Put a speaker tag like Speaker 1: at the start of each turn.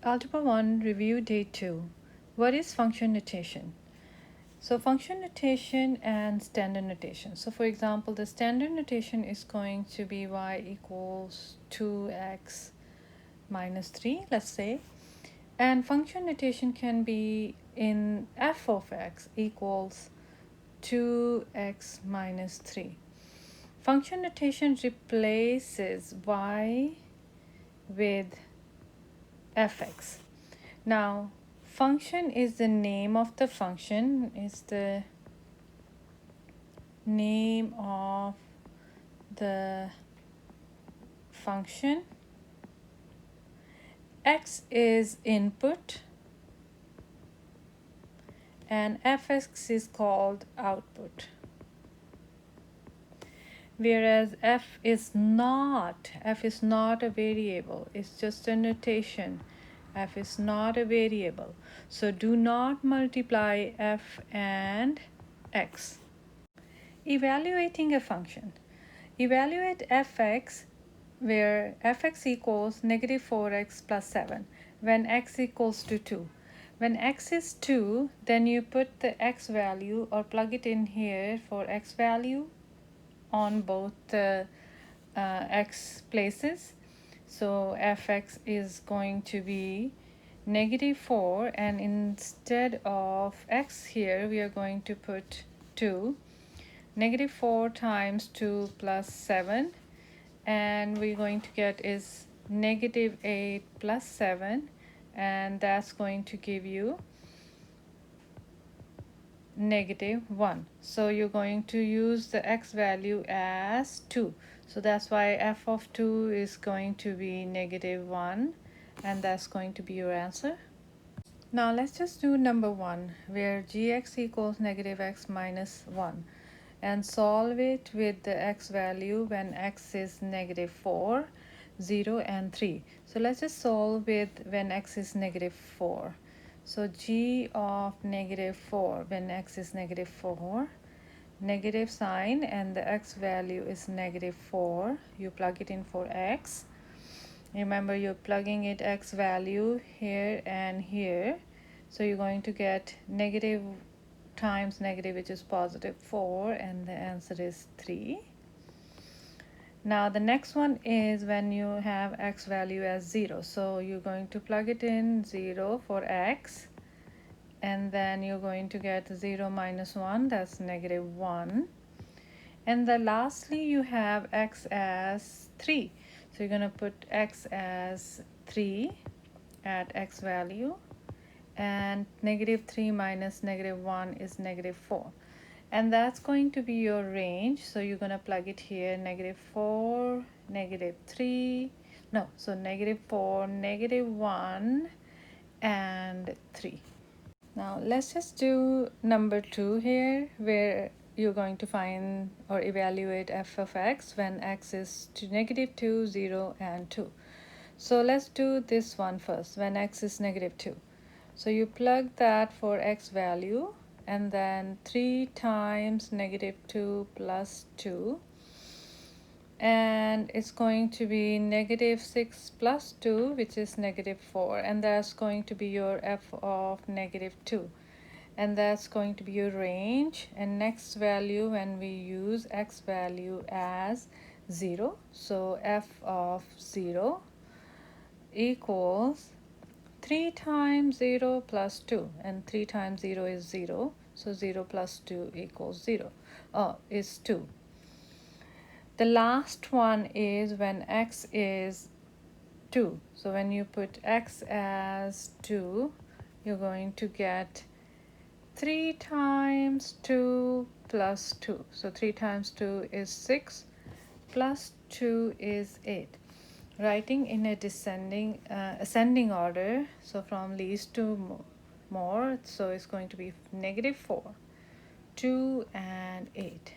Speaker 1: Algebra 1 Review Day 2. What is function notation? So function notation and standard notation. So for example, the standard notation is going to be y equals 2x minus 3, let's say. And function notation can be in f of x equals 2x minus 3. Function notation replaces y with fx. Now, function is the name of the function, is the name of the function. X is input and fx is called output. Whereas f is not a variable, it's just a notation. F is not a variable, so do not multiply f and x. Evaluating a function. Evaluate fx where fx equals negative 4x plus 7 when x equals to 2. When x is 2, then you put the x value or plug it in here for x value on both the x places. So fx is going to be negative 4, and instead of x here we are going to put 2. Negative 4 times 2 plus 7, and we're going to get is negative 8 plus 7, and that's going to give you negative 1. So you're going to use the x value as 2. So that's why f of 2 is going to be negative 1, and that's going to be your answer. Now let's just do number 1, where gx equals negative x minus 1, and solve it with the x value when x is negative 4, 0, and 3. So let's just solve with when x is negative 4. So g of negative 4 when x is negative 4, negative sign, and the x value is negative 4. You plug it in for x. Remember, you're plugging it x value here and here. So you're going to get negative times negative, which is positive 4, and the answer is 3. Now the next one is when you have x value as 0. So you're going to plug it in 0 for x, and then you're going to get 0 minus 1, that's negative 1. And then lastly you have x as 3. So you're going to put x as 3 at x value, and negative 3 minus negative 1 is negative 4. And that's going to be your range. So you're going to plug it here, negative 4, negative 3, no, so negative 4, negative 1, and 3. Now let's just do number 2 here, where you're going to find or evaluate f of x when x is to negative 2, 0, and 2. So let's do this one first, when x is negative 2. So you plug that for x value, and then 3 times negative 2 plus 2, and it's going to be negative 6 plus 2, which is negative 4, and that's going to be your f of negative 2, and that's going to be your range. And next value, when we use x value as 0, so f of 0 equals 3 times 0 plus 2, and 3 times 0 is 0, so 0 plus 2 equals 0, is 2. The last one is when x is 2. So when you put x as 2, you're going to get 3 times 2 plus 2. So 3 times 2 is 6, plus 2 is 8. Writing in a ascending order, so from least to more, so it's going to be negative 4, 2, and 8.